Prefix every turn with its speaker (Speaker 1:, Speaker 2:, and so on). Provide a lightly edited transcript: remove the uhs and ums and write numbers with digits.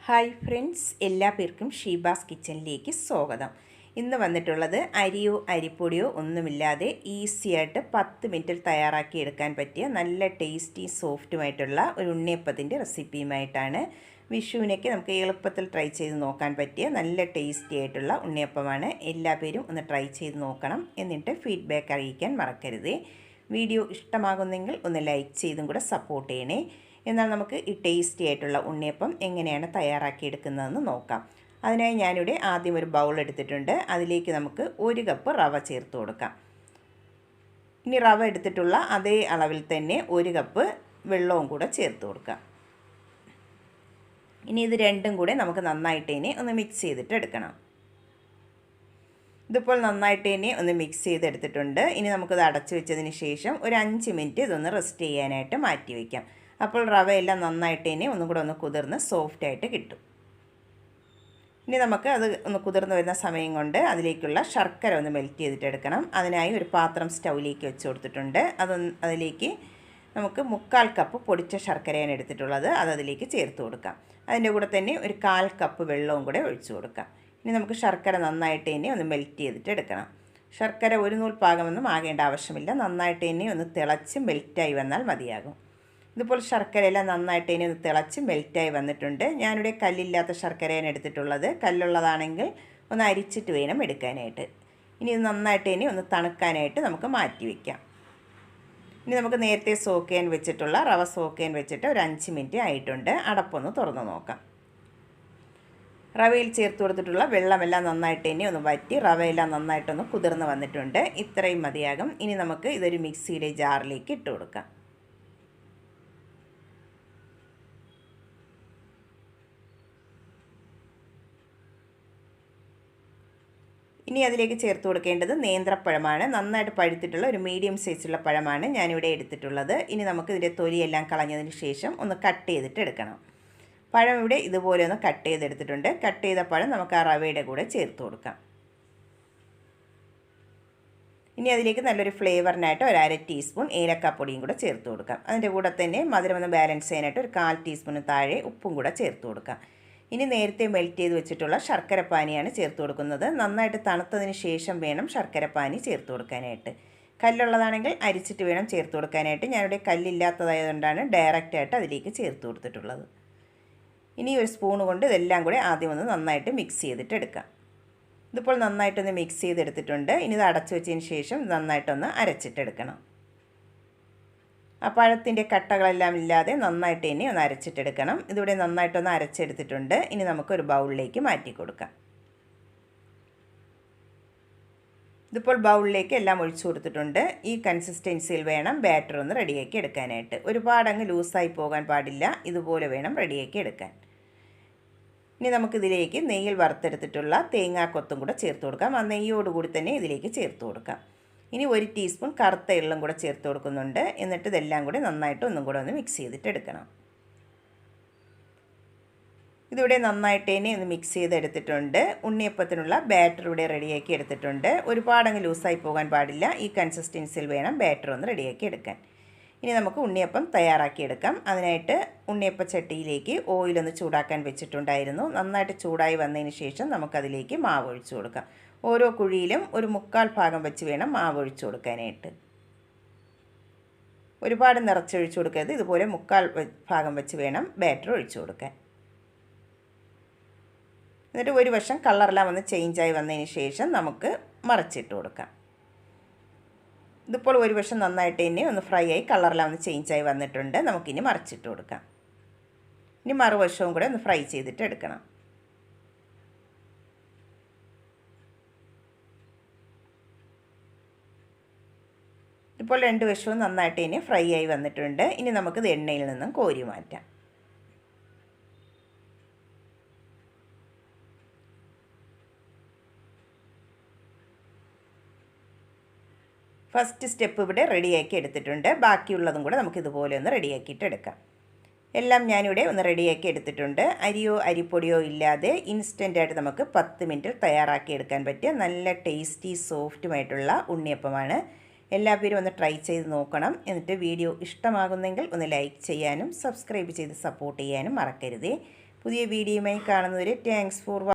Speaker 1: Hi friends, എല്ലാ പേർക്കും ഷീബാസ് കിച്ചണിലേക്ക് സ്വാഗതം. ഇന്ന് വന്നിട്ടുള്ളത് അരിയോ അരിപ്പൊടിയോ ഒന്നുമില്ലാതെ ഈസിയായിട്ട് 10 മിനിറ്റിൽ തയ്യാറാക്കി എടുക്കാൻ പറ്റിയ നല്ല ടേസ്റ്റി സോഫ്റ്റുമായിട്ടുള്ള ഒരു ഉണ്ണിയപ്പത്തിൻ്റെ റെസിപ്പിയുമായിട്ടാണ്. വിഷുവിനൊക്കെ നമുക്ക് എളുപ്പത്തിൽ ട്രൈ ചെയ്ത് നോക്കാൻ പറ്റിയ നല്ല ടേസ്റ്റി ആയിട്ടുള്ള ഉണ്ണിയപ്പമാണ്. എല്ലാ പേരും ഒന്ന് ട്രൈ ചെയ്ത് നോക്കണം. എന്നിട്ട് ഫീഡ്ബാക്ക് അറിയിക്കാൻ മറക്കരുത്. വീഡിയോ ഇഷ്ടമാകുന്നെങ്കിൽ ഒന്ന് ലൈക്ക് ചെയ്തും കൂടെ സപ്പോർട്ട് ചെയ്യണേ. എന്നാൽ നമുക്ക് ഈ ടേസ്റ്റി ആയിട്ടുള്ള ഉണ്ണിയപ്പം എങ്ങനെയാണ് തയ്യാറാക്കിയെടുക്കുന്നതെന്ന് നോക്കാം. അതിനായി ഞാനിവിടെ ആദ്യം ഒരു ബൗൾ എടുത്തിട്ടുണ്ട്. അതിലേക്ക് നമുക്ക് 1 കപ്പ് റവ ചേർത്ത് കൊടുക്കാം. ഇനി റവ എടുത്തിട്ടുള്ള അതേ അളവിൽ തന്നെ 1 കപ്പ് വെള്ളവും കൂടെ ചേർത്ത് കൊടുക്കാം. ഇനി ഇത് രണ്ടും കൂടെ നമുക്ക് നന്നായിട്ട് ഇനി ഒന്ന് മിക്സ് ചെയ്തിട്ട് എടുക്കണം. ഇതിപ്പോൾ നന്നായിട്ട് ഇനി ഒന്ന് മിക്സ് ചെയ്തെടുത്തിട്ടുണ്ട്. ഇനി നമുക്കിത് അടച്ചു വെച്ചതിന് ശേഷം ഒരു 5 മിനിറ്റ് ഇതൊന്ന് റെസ്റ്റ് ചെയ്യാനായിട്ട് മാറ്റി വയ്ക്കാം. അപ്പോൾ റവയെല്ലാം നന്നായിട്ട് ഇനി ഒന്നും കൂടെ ഒന്ന് കുതിർന്ന് സോഫ്റ്റായിട്ട് കിട്ടും. ഇനി നമുക്ക് അത് ഒന്ന് കുതിർന്ന് വരുന്ന സമയം കൊണ്ട് അതിലേക്കുള്ള ശർക്കര ഒന്ന് മെൽറ്റ് ചെയ്തിട്ട് എടുക്കണം. അതിനായി ഒരു പാത്രം സ്റ്റൗവിലേക്ക് വെച്ച് കൊടുത്തിട്ടുണ്ട്. അതിലേക്ക് നമുക്ക് 1/4 കപ്പ് പൊടിച്ച ശർക്കരയാണ് എടുത്തിട്ടുള്ളത്. അതിലേക്ക് ചേർത്ത് കൊടുക്കാം. അതിൻ്റെ കൂടെ തന്നെ ഒരു 1/4 കപ്പ് വെള്ളവും കൂടെ ഒഴിച്ചു കൊടുക്കാം. ഇനി നമുക്ക് ശർക്കര നന്നായിട്ട് ഇനി ഒന്ന് മെൽറ്റ് ചെയ്തിട്ട് എടുക്കണം. ശർക്കര ഒരു നൂൽ പാകമൊന്നും ആകേണ്ട ആവശ്യമില്ല. നന്നായിട്ട് ഇനി ഒന്ന് തിളച്ച് മെൽറ്റായി വന്നാൽ മതിയാകും. ഇതുപോലെ ശർക്കരയെല്ലാം നന്നായിട്ട് ഇനി ഒന്ന് തിളച്ച് മെൽറ്റായി വന്നിട്ടുണ്ട്. ഞാനിവിടെ കല്ലില്ലാത്ത ശർക്കരയാണ് എടുത്തിട്ടുള്ളത്. കല്ലുള്ളതാണെങ്കിൽ ഒന്ന് അരിച്ചിട്ട് വേണം എടുക്കാനായിട്ട്. ഇനി ഇത് നന്നായിട്ട് ഇനി ഒന്ന് തണുക്കാനായിട്ട് നമുക്ക് മാറ്റി വയ്ക്കാം. ഇനി നമുക്ക് നേരത്തെ സോക്ക് ചെയ്യാൻ വെച്ചിട്ടുള്ള റവ സോക്ക് ചെയ്യാൻ വെച്ചിട്ട് ഒരു 5 മിനിറ്റ് ആയിട്ടുണ്ട്. അടപ്പൊന്ന് തുറന്ന് നോക്കാം. റവയിൽ ചേർത്ത് കൊടുത്തിട്ടുള്ള വെള്ളമെല്ലാം നന്നായിട്ട് ഇനി ഒന്ന് വറ്റി റവയെല്ലാം നന്നായിട്ടൊന്ന് കുതിർന്ന് വന്നിട്ടുണ്ട്. ഇത്രയും മതിയാകും. ഇനി നമുക്ക് ഇതൊരു മിക്സിയുടെ ജാറിലേക്ക് ഇട്ട് കൊടുക്കാം. ഇനി അതിലേക്ക് ചേർത്ത് കൊടുക്കേണ്ടത് നേന്ത്രപ്പഴമാണ്. നന്നായിട്ട് പഴുത്തിട്ടുള്ള ഒരു മീഡിയം സൈസുള്ള പഴമാണ് ഞാനിവിടെ എടുത്തിട്ടുള്ളത്. ഇനി നമുക്ക് ഇതിൻ്റെ തൊലിയെല്ലാം കളഞ്ഞതിന് ശേഷം ഒന്ന് കട്ട് ചെയ്തിട്ട് എടുക്കണം. പഴം ഇവിടെ ഇതുപോലെ ഒന്ന് കട്ട് ചെയ്തെടുത്തിട്ടുണ്ട്. കട്ട് ചെയ്ത പഴം നമുക്ക് ആ റവയുടെ കൂടെ ചേർത്ത് കൊടുക്കാം. ഇനി അതിലേക്ക് നല്ലൊരു ഫ്ലേവറിനായിട്ട് ഒരു 1/2 ടീസ്പൂൺ ഏലക്കാപ്പൊടിയും കൂടെ ചേർത്ത് കൊടുക്കാം. അതിൻ്റെ കൂടെ തന്നെ മധുരം ഒന്ന് ബാലൻസ് ചെയ്യാനായിട്ട് ഒരു 1/4 ടീസ്പൂൺ താഴെ ഉപ്പും കൂടെ ചേർത്ത് കൊടുക്കാം. ഇനി നേരത്തെ മെൽറ്റ് ചെയ്ത് വെച്ചിട്ടുള്ള ശർക്കരപ്പാനിയാണ് ചേർത്ത് കൊടുക്കുന്നത്. നന്നായിട്ട് തണുത്തതിന് ശേഷം വേണം ശർക്കരപ്പാനി ചേർത്ത് കൊടുക്കാനായിട്ട്. കല്ലുള്ളതാണെങ്കിൽ അരിച്ചിട്ട് വേണം ചേർത്ത് കൊടുക്കാനായിട്ട്. ഞാനിവിടെ കല്ലില്ലാത്തതായതുകൊണ്ടാണ് ഡയറക്റ്റായിട്ട് അതിലേക്ക് ചേർത്ത് കൊടുത്തിട്ടുള്ളത്. ഇനി ഒരു സ്പൂൺ കൊണ്ട് ഇതെല്ലാം കൂടെ ആദ്യം ഒന്ന് നന്നായിട്ട് മിക്സ് ചെയ്തിട്ട് എടുക്കാം. ഇതിപ്പോൾ നന്നായിട്ടൊന്ന് മിക്സ് ചെയ്തെടുത്തിട്ടുണ്ട്. ഇനി ഇത് അടച്ചു വെച്ചതിന് ശേഷം നന്നായിട്ടൊന്ന് അരച്ചിട്ടെടുക്കണം. ആ പഴത്തിൻ്റെ കട്ടകളെല്ലാം ഇല്ലാതെ നന്നായിട്ട് ഇനി ഒന്ന് അരച്ചിട്ടെടുക്കണം. ഇതിവിടെ നന്നായിട്ടൊന്ന് അരച്ചെടുത്തിട്ടുണ്ട്. ഇനി നമുക്കൊരു ബൗളിലേക്ക് മാറ്റി കൊടുക്കാം. ഇതിപ്പോൾ ബൗളിലേക്ക് എല്ലാം ഒഴിച്ചു കൊടുത്തിട്ടുണ്ട്. ഈ കൺസിസ്റ്റൻസിയിൽ വേണം ബാറ്റർ ഒന്ന് റെഡിയാക്കി എടുക്കാനായിട്ട്. ഒരുപാടങ്ങ് ലൂസായി പോകാൻ പാടില്ല. ഇതുപോലെ വേണം റെഡിയാക്കി എടുക്കാൻ. ഇനി നമുക്കിതിലേക്ക് നെയ്യിൽ വറുത്തെടുത്തിട്ടുള്ള തേങ്ങാക്കൊത്തും കൂടെ ചേർത്ത് കൊടുക്കാം. ആ നെയ്യോടുകൂടി തന്നെ ഇതിലേക്ക് ചേർത്ത് കൊടുക്കാം. ഇനി 1 ടീസ്പൂൺ കറുത്ത എള്ളും കൂടെ ചേർത്ത് കൊടുക്കുന്നുണ്ട്. എന്നിട്ട് ഇതെല്ലാം കൂടി നന്നായിട്ട് ഒന്നും കൂടെ ഒന്ന് മിക്സ് ചെയ്തിട്ട് എടുക്കണം. ഇതിവിടെ നന്നായിട്ട് ഇനി ഒന്ന് മിക്സ് ചെയ്തെടുത്തിട്ടുണ്ട്. ഉണ്ണിയപ്പത്തിനുള്ള ബാറ്റർ ഇവിടെ റെഡിയാക്കി എടുത്തിട്ടുണ്ട്. ഒരുപാടങ്ങ് ലൂസായി പോകാൻ പാടില്ല. ഈ കൺസിസ്റ്റൻസിയിൽ വേണം ബാറ്റർ ഒന്ന് റെഡിയാക്കി എടുക്കാൻ. ഇനി നമുക്ക് ഉണ്ണിയപ്പം തയ്യാറാക്കിയെടുക്കാം. അതിനായിട്ട് ഉണ്ണിയപ്പച്ചട്ടിയിലേക്ക് ഓയിലൊന്ന് ചൂടാക്കാൻ വെച്ചിട്ടുണ്ടായിരുന്നു. നന്നായിട്ട് ചൂടായി വന്നതിന് ശേഷം നമുക്കതിലേക്ക് മാവ് ഒഴിച്ചു കൊടുക്കാം. ഓരോ കുഴിയിലും ഒരു 1/4 ഭാഗം വെച്ച് വേണം മാവ് ഒഴിച്ചു കൊടുക്കാനായിട്ട്. ഒരുപാട് നിറച്ചൊഴിച്ചു കൊടുക്കരുത്. ഇതുപോലെ 1/4 ഭാഗം വെച്ച് വേണം ബാറ്റർ ഒഴിച്ചു കൊടുക്കാൻ. എന്നിട്ട് ഒരു വശം കളറെല്ലാം ഒന്ന് ചേഞ്ചായി വന്നതിന് ശേഷം നമുക്ക് മറിച്ചിട്ട് കൊടുക്കാം. ഇതിപ്പോൾ ഒരു വശം നന്നായിട്ട് ഇനി ഒന്ന് ഫ്രൈ ആയി കളറെല്ലാം ഒന്ന് ചേഞ്ചായി വന്നിട്ടുണ്ട്. നമുക്കിനി മറിച്ചിട്ട് കൊടുക്കാം. ഇനി മറുവശവും കൂടെ ഒന്ന് ഫ്രൈ ചെയ്തിട്ട് എടുക്കണം. ഇപ്പോൾ 2 വശവും നന്നായിട്ട് ഇനി ഫ്രൈ ആയി വന്നിട്ടുണ്ട്. ഇനി നമുക്കിത് എണ്ണയിൽ നിന്നും കോരി മാറ്റാം. ഫസ്റ്റ് സ്റ്റെപ്പ് ഇവിടെ റെഡിയാക്കി എടുത്തിട്ടുണ്ട്. ബാക്കിയുള്ളതും കൂടെ നമുക്ക് ഇതുപോലെ ഒന്ന് റെഡിയാക്കിയിട്ട് എടുക്കാം. എല്ലാം ഞാനിവിടെ ഒന്ന് റെഡിയാക്കി എടുത്തിട്ടുണ്ട്. അരിയോ അരിപ്പൊടിയോ ഇല്ലാതെ ഇൻസ്റ്റൻ്റായിട്ട് നമുക്ക് 10 മിനിറ്റിൽ തയ്യാറാക്കി എടുക്കാൻ പറ്റിയ നല്ല ടേസ്റ്റി സോഫ്റ്റുമായിട്ടുള്ള ഉണ്ണിയപ്പമാണ്. എല്ലാവരും ഒന്ന് ട്രൈ ചെയ്ത് നോക്കണം. എന്നിട്ട് വീഡിയോ ഇഷ്ടമാകുന്നെങ്കിൽ ഒന്ന് ലൈക്ക് ചെയ്യാനും സബ്സ്ക്രൈബ് ചെയ്ത് സപ്പോർട്ട് ചെയ്യാനും മറക്കരുതേ. പുതിയ വീഡിയോയുമായി കാണുന്നവരെ താങ്ക്സ് ഫോർ